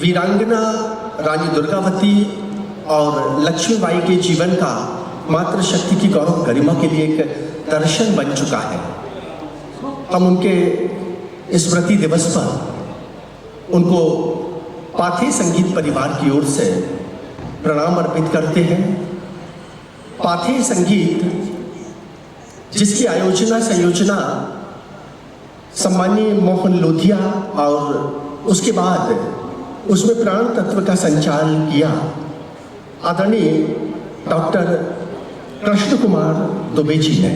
वीरांगना रानी दुर्गावती और लक्ष्मीबाई के जीवन का मातृशक्ति की गौरव गरिमा के लिए एक दर्शन बन चुका है। हम उनके स्मृति दिवस पर उनको पाथेय संगीत परिवार की ओर से प्रणाम अर्पित करते हैं। पाथेय संगीत जिसकी आयोजना संयोजना सम्मानीय मोहन लोधिया और उसके बाद उसमें प्राण तत्व का संचालन किया आदरणीय डॉक्टर कृष्ण कुमार दुबे जी ने।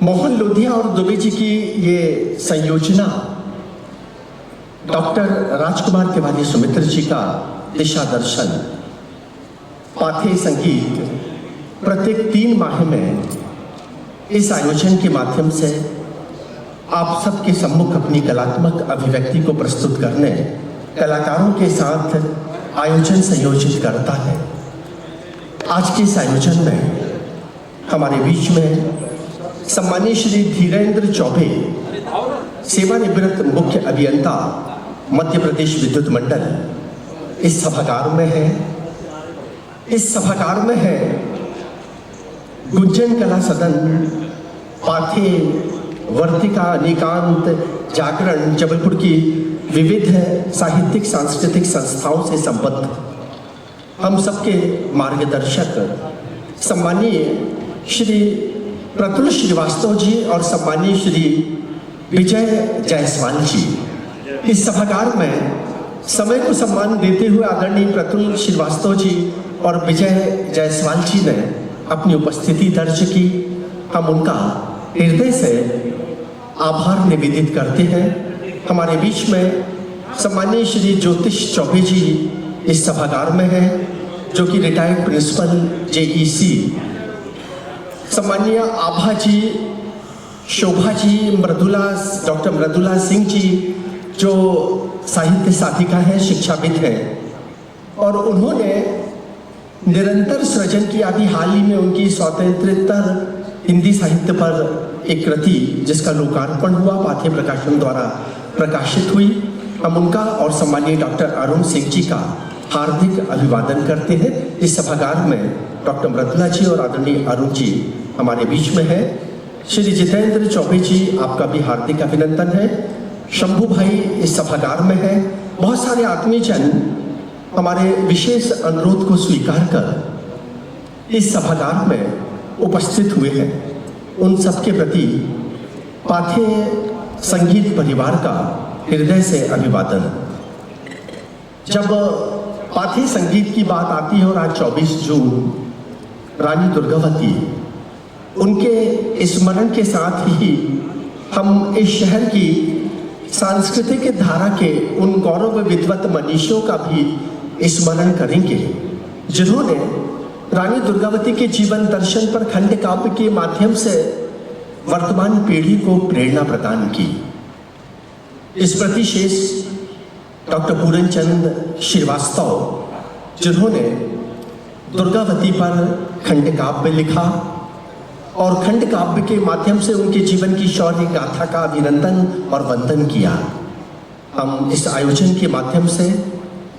मोहन लोधिया और दुबे जी की ये संयोजना डॉक्टर राजकुमार तिवारी सुमित्र जी का दिशा दर्शन। पाथेय संगीत प्रत्येक 3 माह में इस आयोजन के माध्यम से आप सबके सम्मुख अपनी कलात्मक अभिव्यक्ति को प्रस्तुत करने कलाकारों के साथ आयोजन संयोजित करता है। आज के इस आयोजन में हमारे बीच में सम्मानीय श्री धीरेन्द्र चौबे, सेवानिवृत्त मुख्य अभियंता मध्य प्रदेश विद्युत मंडल, इस सभागार में है। इस सभागार में है गुंजन कला सदन, पाथेय, वर्तिका, निकांत, जागरण, जबलपुर की विविध साहित्यिक सांस्कृतिक संस्थाओं से संबद्ध हम सबके मार्गदर्शक सम्मानीय श्री प्रतुल श्रीवास्तव जी और सम्मानीय श्री विजय जायसवाल जी। इस सभागार में समय को सम्मान देते हुए आदरणीय प्रतुल श्रीवास्तव जी और विजय जायसवाल जी ने अपनी उपस्थिति दर्ज की। हम उनका हृदय से आभार निवेदित करते हैं। हमारे बीच में सम्मानीय श्री ज्योतिष चौबे जी इस सभागार में हैं, जो कि रिटायर्ड प्रिंसिपल जेईसी। सम्मानीय आभा जी, शोभा जी, डॉक्टर मृदुला सिंह जी, जो साहित्य साधिका हैं, शिक्षाविद हैं, और उन्होंने निरंतर सृजन किया। अभी हाल ही में उनकी स्वतंत्रोत्तर हिंदी साहित्य पर एक कृति जिसका लोकार्पण हुआ, पाथेय प्रकाशन द्वारा प्रकाशित हुई। हम उनका और सम्मानीय डॉक्टर अरुण सिंह जी का हार्दिक अभिवादन करते हैं। इस सभागार में डॉक्टर मृदुला जी और आदरणीय अरुण जी हमारे बीच में है। श्री जितेंद्र चौबे जी, आपका भी हार्दिक अभिनंदन है। शंभू भाई इस सभागार में है। बहुत सारे आत्मीयजन हमारे विशेष अनुरोध को स्वीकार कर इस सभागार में उपस्थित हुए हैं। उन सबके प्रति पाथेय संगीत परिवार का हृदय से अभिवादन। जब पाथेय संगीत की बात आती है और आज 24 जून रानी दुर्गावती, उनके स्मरण के साथ ही हम इस शहर की सांस्कृतिक धारा के उन गौरव विद्वत मनीषियों का भी स्मरण करेंगे जिन्होंने रानी दुर्गावती के जीवन दर्शन पर खंड काव्य के माध्यम से वर्तमान पीढ़ी को प्रेरणा प्रदान की। स्मृति शेष डॉक्टर पूरनचंद श्रीवास्तव, जिन्होंने दुर्गावती पर खंड काव्य लिखा और खंड काव्य के माध्यम से उनके जीवन की शौर्य गाथा का अभिनंदन और वंदन किया। हम इस आयोजन के माध्यम से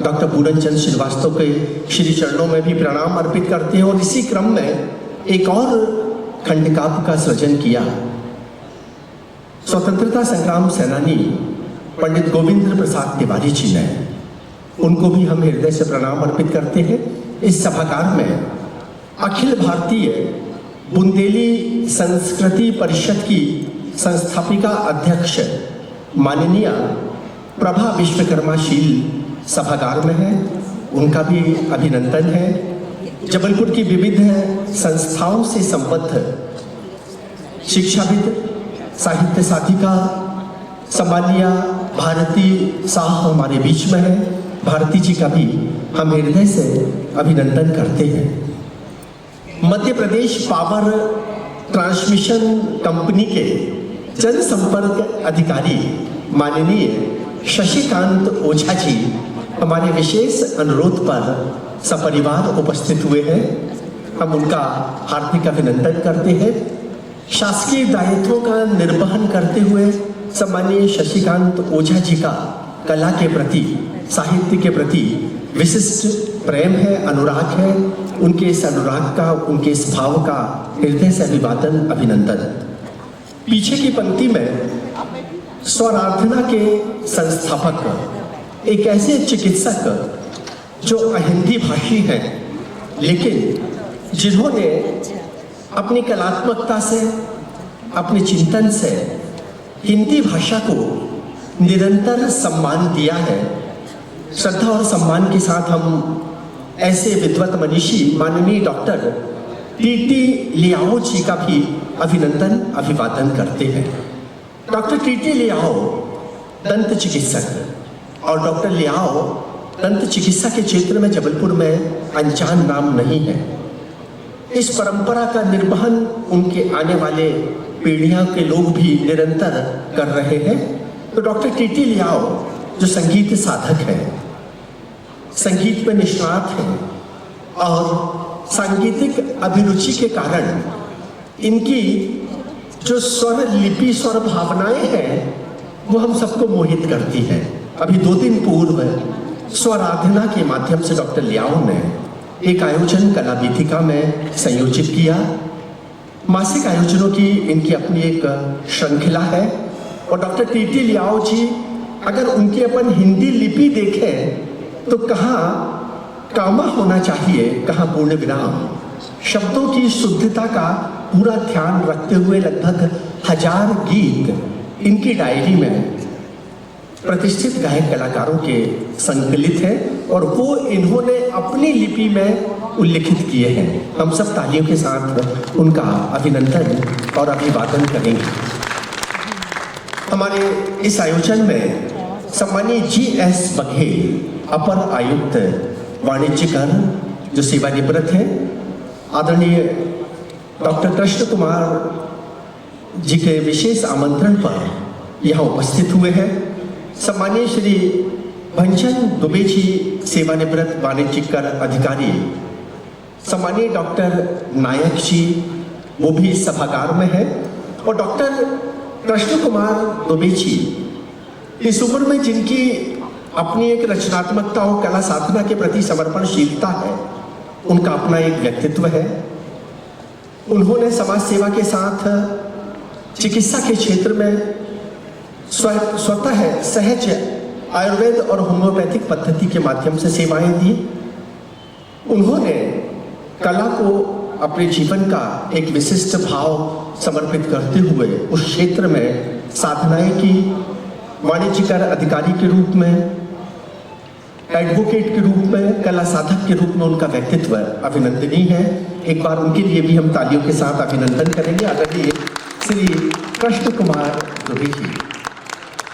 डॉक्टर पूरनचंद श्रीवास्तव के श्री चरणों में भी प्रणाम अर्पित करते हैं और इसी क्रम में एक और खंड काव्य का सृजन किया। स्वतंत्रता संग्राम सेनानी पंडित गोविंद प्रसाद तिवारी जी ने, उनको भी हम हृदय से प्रणाम अर्पित करते हैं। इस सभागार में अखिल भारतीय बुंदेली संस्कृति परिषद की संस्थापिका अध्यक्ष माननीय प्रभा विश्वकर्माशील सभागार में है, उनका भी अभिनंदन है। जबलपुर की विविध संस्थाओं से संबद्ध शिक्षाविद, साहित्य साधिका सम्मानीय भारती साह हमारे बीच में है। भारती जी का भी हम हृदय से अभिनंदन करते हैं। Madhya Pradesh power transmission company के जनसंपर्क अधिकारी माननीय शशिकांत ओझा जी हमारे विशेष अनुरोध पर सपरिवार उपस्थित हुए हैं। हम उनका हार्दिक अभिनंदन करते हैं। शासकीय दायित्वों का निर्वहन करते हुए सम्मानीय शशिकांत ओझा जी का कला के प्रति, साहित्य के प्रति विशिष्ट प्रेम है, अनुराग है। उनके इस अनुराग का, उनके इस भाव का हृदय से अभिवादन, अभिनंदन। पीछे की पंक्ति में स्वराधना के संस्थापक, एक ऐसे चिकित्सक जो अहिंदी भाषी हैं, लेकिन जिन्होंने अपनी कलात्मकता से, अपने चिंतन से हिंदी भाषा को निरंतर सम्मान दिया है। श्रद्धा और सम्मान के साथ हम ऐसे विद्वत मनीषी माननीय डॉक्टर टीटी लियाओ जी का भी अभिनंदन, अभिवादन करते हैं। डॉक्टर टीटी लियाओ दंत चिकित्सक, और डॉक्टर लियाओ दंत चिकित्सा के क्षेत्र में जबलपुर में अनजान नाम नहीं है। इस परंपरा का निर्वहन उनके आने वाले पीढ़ियों के लोग भी निरंतर कर रहे हैं। तो डॉक्टर टीटी लियाओ जो संगीत साधक है, संगीत में निष्णात हैं, और सांगीतिक अभिरुचि के कारण इनकी जो स्वर लिपि, स्वर भावनाएं हैं, वो हम सबको मोहित करती हैं। अभी 2 दिन पूर्व स्वराधना के माध्यम से डॉक्टर लियाओ ने एक आयोजन कला वीथिका में संयोजित किया। मासिक आयोजनों की इनकी अपनी एक श्रृंखला है, और डॉक्टर टीटी लियाओ जी अगर उनकी अपन हिंदी लिपि देखें तो कहाँ कामा होना चाहिए, कहाँ पूर्ण विराम, शब्दों की शुद्धता का पूरा ध्यान रखते हुए लगभग 1000 गीत इनकी डायरी में प्रतिष्ठित गायक कलाकारों के संकलित हैं, और वो इन्होंने अपनी लिपि में उल्लिखित किए हैं। हम सब तालियों के साथ उनका अभिनंदन और अभिवादन करेंगे। हमारे इस आयोजन में सम्मानीय GS बघेल, अपर आयुक्त वाणिज्य कर, जो सेवानिवृत्त हैं, आदरणीय डॉक्टर कृष्ण कुमार जी के विशेष आमंत्रण पर यहाँ उपस्थित हुए हैं। सम्मानीय श्री भंजन दुबे जी, सेवानिवृत्त वाणिज्यिक कर अधिकारी, सम्मानीय डॉक्टर नायक जी, वो भी सभागार में है, और डॉक्टर कृष्ण कुमार दुबे जी इस उम्र में जिनकी अपनी एक रचनात्मकता और कला साधना के प्रति समर्पणशीलता है, उनका अपना एक व्यक्तित्व है। उन्होंने समाज सेवा के साथ चिकित्सा के क्षेत्र में स्वतः सहज आयुर्वेद और होम्योपैथिक पद्धति के माध्यम से सेवाएं दी। उन्होंने कला को अपने जीवन का एक विशिष्ट भाव समर्पित करते हुए उस क्षेत्र में साधनाएं की। वाणिज्यकर अधिकारी के रूप में, एडवोकेट के रूप में, कला साधक के रूप में उनका व्यक्तित्व अभिनंदनीय है। एक बार उनके लिए भी हम तालियों के साथ अभिनंदन करेंगे। आदरणीय श्री कृष्ण कुमार दुबे जी।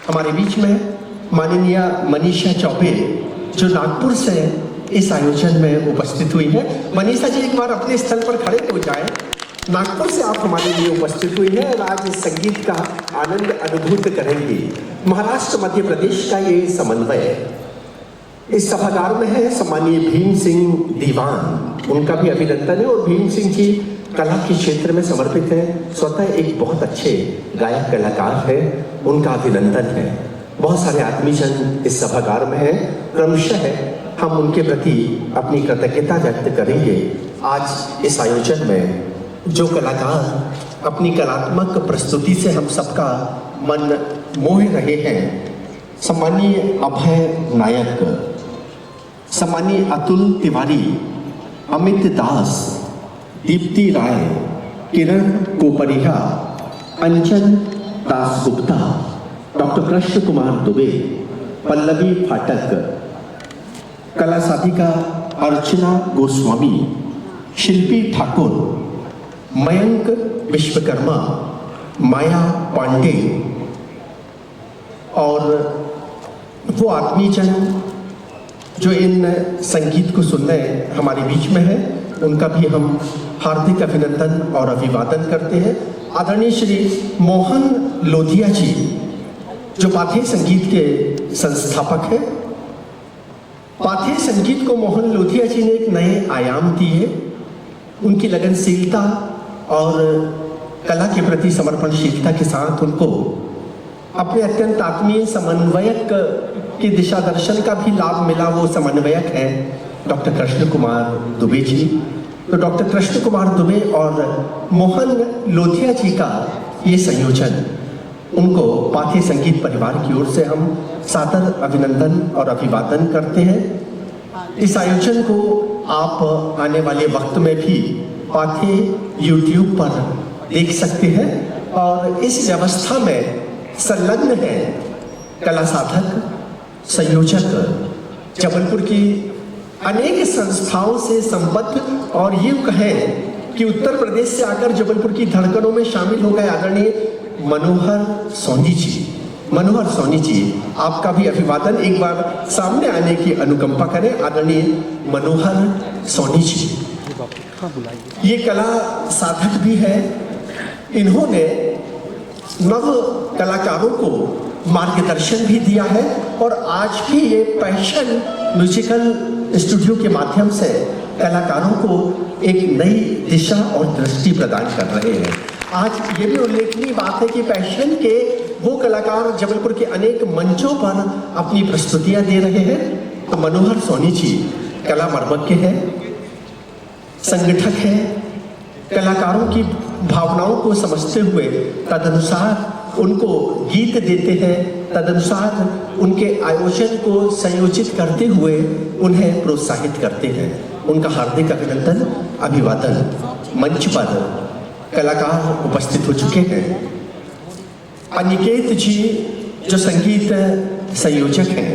हमारे बीच में माननीय मनीषा चौबे, जो नागपुर से इस आयोजन में उपस्थित हुई है। मनीषा जी एक बार अपने स्थल पर खड़े हो जाएं। नागपुर से आप हमारे लिए उपस्थित हुई है और आज इस संगीत का आनंद अनुभूत करेंगी। महाराष्ट्र मध्य प्रदेश का ये समन्वय इस सभागार में है। सम्मानीय भीम सिंह दीवान, उनका भी अभिनंदन है। और भीम सिंह जी कला के क्षेत्र में समर्पित है, स्वतः एक बहुत अच्छे गायक कलाकार है, उनका अभिनंदन है। बहुत सारे आदमीजन इस सभागार में है, क्रमशः हम उनके प्रति अपनी कृतज्ञता व्यक्त करेंगे। आज इस आयोजन में जो कलाकार अपनी कलात्मक प्रस्तुति से हम सबका मन मोह रहे हैं, सम्मानीय अभय नायक, सम्मानीय अतुल तिवारी, अमित दास, दीप्ति राय, किरण कोपरिया, अंजन दास गुप्ता, डॉक्टर कृष्ण कुमार दुबे, पल्लवी फाटक, कला साधिका अर्चना गोस्वामी, शिल्पी ठाकुर, मयंक विश्वकर्मा, माया पांडे, और वो आदमीजन जो इन संगीत को सुनने हमारे बीच में है, उनका भी हम हार्दिक अभिनंदन और अभिवादन करते हैं। आदरणीय श्री मोहन लोधिया जी, जो पाथेय संगीत के संस्थापक हैं। पाथेय संगीत को मोहन लोधिया जी ने एक नए आयाम दिए। उनकी लगनशीलता और कला के प्रति समर्पणशीलता के साथ उनको अपने अत्यंत आत्मीय समन्वयक की दिशा दर्शन का भी लाभ मिला, वो समन्वयक हैं डॉक्टर कृष्ण कुमार दुबे जी। तो डॉक्टर कृष्ण कुमार दुबे और मोहन लोधिया जी का ये संयोजन, उनको पाथे संगीत परिवार की ओर से हम सादर अभिनंदन और अभिवादन करते हैं। इस आयोजन को आप आने वाले वक्त में भी पाथे यूट्यूब पर देख सकते हैं और इस व्यवस्था में संलग्न है कला साधक, संयोजक, जबलपुर की अनेक संस्थाओं से संबद्ध और ये कहें कि उत्तर प्रदेश से आकर जबलपुर की धड़कनों में शामिल हो गए आदरणीय मनोहर सोनी जी। मनोहर सोनी जी, आपका भी अभिवादन। एक बार सामने आने की अनुकंपा करें आदरणीय मनोहर सोनी जी। ये कला साधक भी है, इन्होंने नव कलाकारों को मार्गदर्शन भी दिया है और आज भी ये पैशन म्यूजिकल स्टूडियो के माध्यम से कलाकारों को एक नई दिशा और दृष्टि प्रदान कर रहे हैं। आज ये भी उल्लेखनीय बात है कि पैशन के वो कलाकार जबलपुर के अनेक मंचों पर अपनी प्रस्तुतियां दे रहे हैं। तो मनोहर सोनी जी कला मर्मज्ञ हैं, संगठक हैं, कलाकारों की भावनाओं को समझते हुए तदनुसार उनको गीत देते हैं, तदनुसार उनके आयोजन को संयोजित करते हुए उन्हें प्रोत्साहित करते हैं। उनका हार्दिक अभिनंदन, अभिवादन। मंच पर कलाकार उपस्थित हो चुके हैं। अनिकेत जी जो संगीत संयोजक हैं,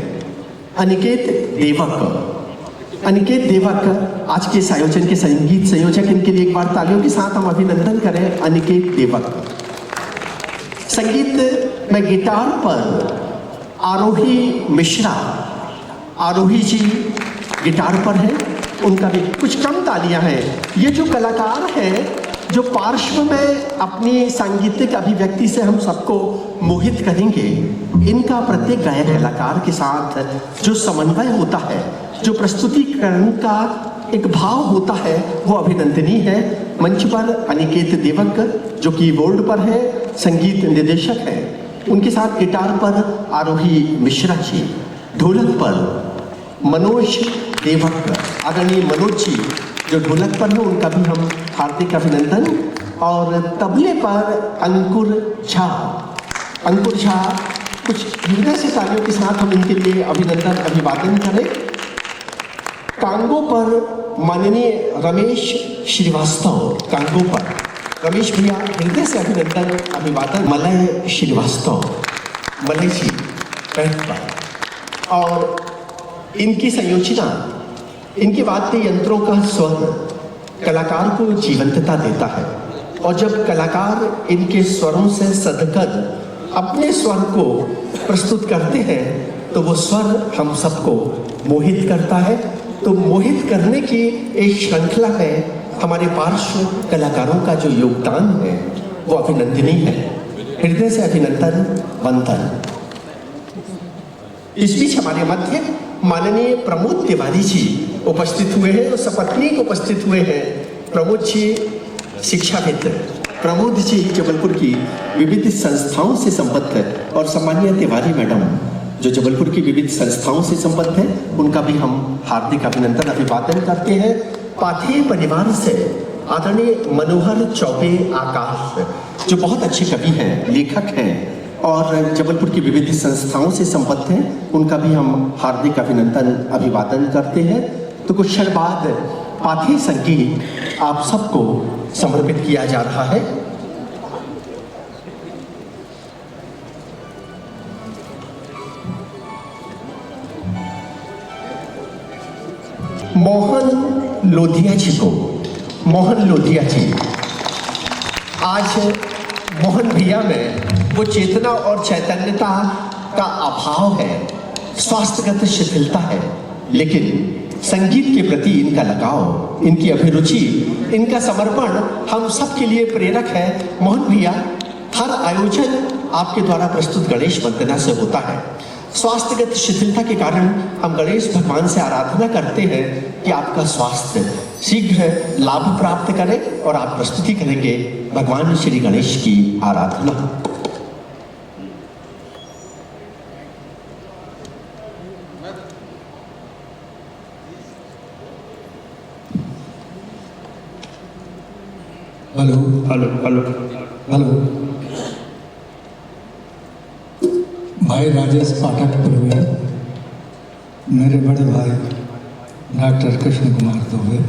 अनिकेत देवक। अनिकेत देवक आज के इस आयोजन के संगीत संयोजक, इनके लिए एक बार तालियों के साथ हम अभिनंदन करें। अनिकेत देवक संगीत में गिटार पर आरोही मिश्रा, आरोही जी गिटार पर हैं, उनका भी कुछ कम तालियां हैं। ये जो कलाकार हैं जो पार्श्व में अपनी सांगीतिक अभिव्यक्ति से हम सबको मोहित करेंगे, इनका प्रत्येक गायक कलाकार के साथ जो समन्वय होता है, जो प्रस्तुतिकरण का एक भाव होता है, वो अभिनंदनीय है। मंच पर अनिकेत देवक जो कीबोर्ड पर है, संगीत निदेशक है, उनके साथ गिटार पर आरोही मिश्रा जी, ढोलक पर मनोज देवक, आदरणीय मनोज जी जो ढोलक पर है, उनका भी हम हार्दिक अभिनंदन। और तबले पर अंकुर झा, अंकुर झा, कुछ हृदय से तालियों के साथ हम इनके लिए अभिनंदन अभिवादन करें। कांगो पर माननीय रमेश श्रीवास्तव, कांगो पर रमेश भैया, हृदय से अभिनंदन अभिवादन। मलय श्रीवास्तव, मलय जी पैठ पर। और इनकी संयोजना, इनके वाद्य यंत्रों का स्वर कलाकार को जीवंतता देता है और जब कलाकार इनके स्वरों से सदकर अपने स्वर को प्रस्तुत करते हैं तो वो स्वर हम सबको मोहित करता है। तो मोहित करने की एक श्रृंखला में हमारे पार्श्व कलाकारों का जो योगदान है वो अभिनंदनीय है। हृदय से अभिनंदन, वंदन। इस बीच हमारे मध्य माननीय प्रमोद तिवारी जी उपस्थित हुए हैं और सपत्नीक उपस्थित हुए हैं। प्रमोद जी शिक्षाविद, प्रमोद जी जबलपुर की विविध संस्थाओं से संबद्ध है और सम्मानीय तिवारी मैडम जो जबलपुर की विविध संस्थाओं से संबद्ध है, उनका भी हम हार्दिक अभिनंदन अभिवादन करते हैं। पाथेय परिवार से आदरणीय मनोहर चौबे आकाश जो बहुत अच्छे कवि हैं, लेखक हैं और जबलपुर की विविध संस्थाओं से संबद्ध हैं, उनका भी हम हार्दिक अभिनंदन अभिवादन करते हैं। तो कुछ क्षण बाद पाथेय संगीत आप सबको समर्पित किया जा रहा है। मोहन लोधिया जी को, मोहन लोधिया जी, आज मोहन भैया में वो चेतना और चैतन्यता का अभाव है, स्वास्थ्यगत शिथिलता है, लेकिन संगीत के प्रति इनका लगाव, इनकी अभिरुचि, इनका समर्पण हम सब के लिए प्रेरक है। मोहन भैया, हर आयोजन आपके द्वारा प्रस्तुत गणेश वंदना से होता है। स्वास्थ्यगत शिथिलता के कारण हम गणेश भगवान से आराधना करते हैं कि आपका स्वास्थ्य शीघ्र लाभ प्राप्त करे और आप प्रस्तुति करेंगे भगवान श्री गणेश की आराधना। Hello hello hello hello. भाई राजेश पाठक प्रवीण, मेरे बड़े भाई डॉक्टर कृष्ण कुमार दुबे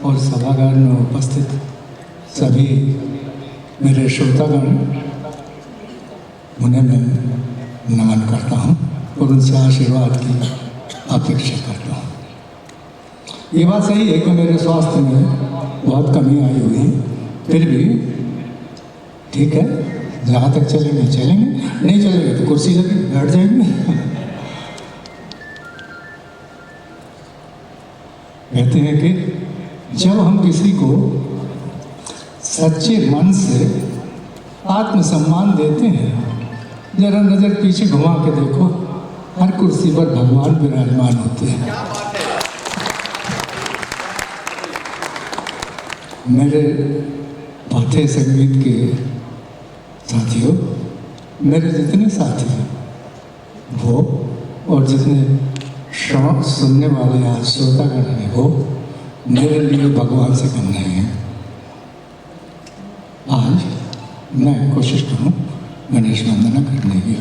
और सभागार में उपस्थित सभी मेरे श्रोतागण, उन्हें मैं नमन करता हूँ और उनसे आशीर्वाद की अपेक्षा करता हूँ। ये बात सही है कि मेरे स्वास्थ्य में बहुत कमी आई हुई है, फिर भी ठीक है, जहाँ तक चलेंगे चलेंगे, नहीं चलेंगे तो कुर्सी लगी बैठ जाएंगे। कहते हैं कि जब हम किसी को सच्चे मन से आत्मसम्मान देते हैं, जरा नजर पीछे घुमा के देखो, हर कुर्सी पर भगवान विराजमान होते हैं। मेरे पाठ्य संगीत के साथियों, मेरे जितने साथी हैं वो, और जितने सुनने वाले आज श्रोतागण हैं वो मेरे लिए भगवान से कम नहीं है। आज मैं कोशिश करूं गणेश वंदना करने की।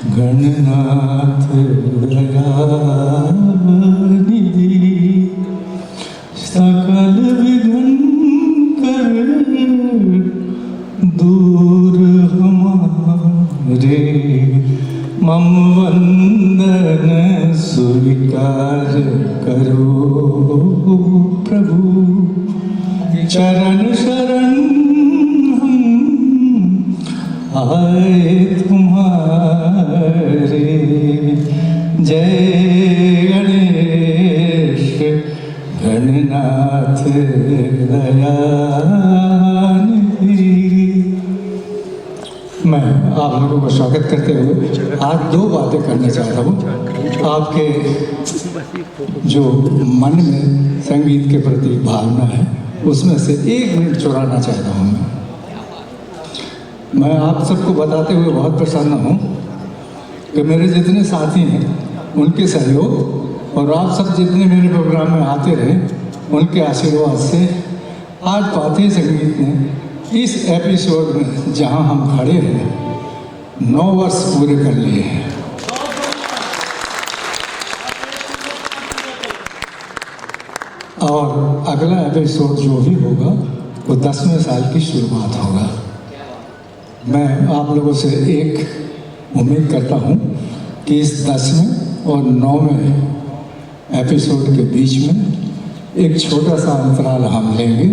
गणनाथ दयानिधि, सकल विघ्न कर दूर हमारे, मम वंदन स्वीकार करो प्रभु, चरण शरण हम आए तुम्हारे। जय गणेश गणनाथ दयानिधि। मैं आप लोगों को स्वागत करते हुए आज दो बातें करना चाहता हूँ। आपके जो मन में संगीत के प्रति भावना है उसमें से 1 मिनट चुराना चाहता हूँ। मैं आप सबको बताते हुए बहुत प्रसन्न हूँ कि मेरे जितने साथी हैं उनके सहयोग और आप सब जितने मेरे प्रोग्राम में आते रहे उनके आशीर्वाद से आज पाठ्य संगीत ने इस एपिसोड में जहाँ हम खड़े हैं 9 वर्ष पूरे कर लिए हैं। और अगला एपिसोड जो भी होगा वो 10वें साल की शुरुआत होगा। मैं आप लोगों से एक उम्मीद करता हूँ कि इस 10वें और 9वें एपिसोड के बीच में एक छोटा सा अंतराल हम लेंगे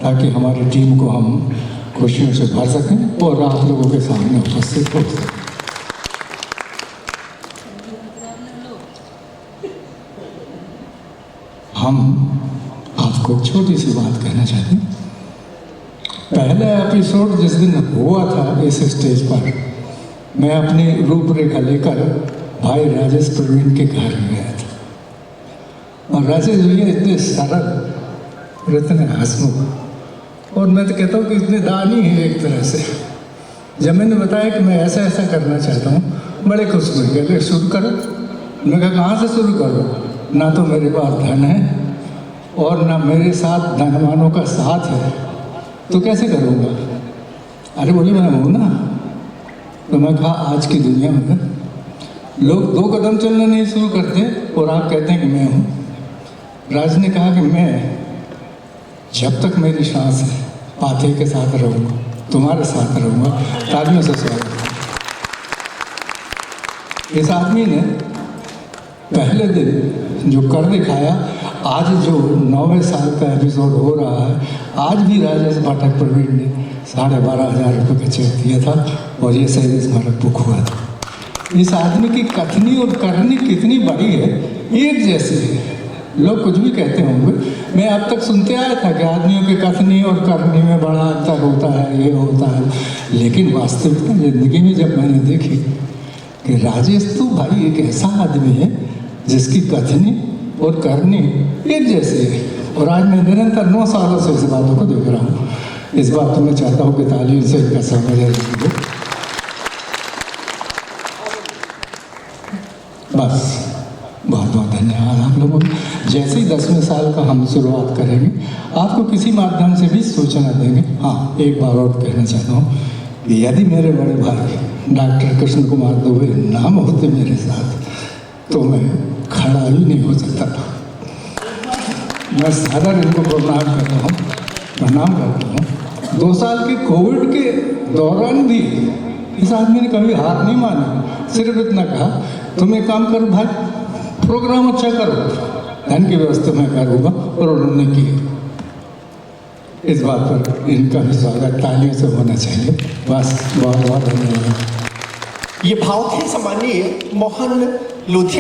ताकि हमारी टीम को हम खुशियों से भर सकें और आप लोगों के सामने उपस्थित हो सकें। हम आपको छोटी सी बात कहना चाहते हैं। पहला एपिसोड जिस दिन हुआ था इस स्टेज पर, मैं अपनी रूपरेखा लेकर भाई राजेश प्रवीण के घर गया था और राजेश भैया इतने सरल और इतने हंसमुख, और मैं तो कहता हूँ कि इतने दानी हैं एक तरह से। जब मैंने बताया कि मैं ऐसा ऐसा करना चाहता हूँ, बड़े खुश हुए, कहते शुरू करो। मैं कहा कहाँ से शुरू करो, ना तो मेरे पास धन है और ना मेरे साथ धनवानों का साथ है, तो कैसे करूँगा। अरे बोले मैं हूँ ना। तो मैं कहा आज की दुनिया में लोग 2 कदम चलना नहीं शुरू करते और आप कहते हैं कि मैं हूँ। राज ने कहा कि मैं जब तक मेरी सांस है पाथे के साथ रहूँगा, तुम्हारे साथ रहूँगा। तालियों से स्वागत। इस आदमी ने पहले दिन जो कर दिखाया, आज जो 9वें साल का एपिसोड हो रहा है, आज भी राजेश पाठक प्रवीण ने 12,500 रुपये का चेक दिया था और ये शहीद स्मारक बुक हुआ था। इस आदमी की कथनी और करनी कितनी बड़ी है, एक जैसी है। लोग कुछ भी कहते होंगे, मैं अब तक सुनते आया था कि आदमियों की कथनी और करनी में बड़ा अंतर होता है, ये होता है, लेकिन वास्तविकता जिंदगी में जब मैंने देखी कि राजेश तो भाई एक ऐसा आदमी है जिसकी कथनी और करनी एक जैसी है। और आज मैं निरंतर 9 सालों से इस बातों को देख रहा हूँ। इस बात को मैं चाहता हूँ कि तालियों से इनका समय रखिए। बस बहुत बहुत धन्यवाद आप लोगों को। जैसे ही 10वें साल का हम शुरुआत करेंगे आपको किसी माध्यम से भी सूचना देंगे। हाँ, एक बार और कहना चाहता हूँ, यदि मेरे बड़े भाई डॉक्टर कृष्ण कुमार दुबे नाम होते मेरे साथ तो मैं खड़ा ही नहीं हो सकता था। मैं सादर इनको प्रणाम करता हूँ। 2 साल के कोविड के दौरान भी इस आदमी ने कभी हार नहीं मानी, सिर्फ इतना कहा तुम एक काम करो भाई, प्रोग्राम अच्छा करो, धन की व्यवस्था मैं करूँगा, और उन्होंने की। इस बात पर इनका भी स्वागत तालियों से होना चाहिए। बस बहुत बहुत धन्यवाद। ये भाव थे सम्माननीय मोहन लुधिया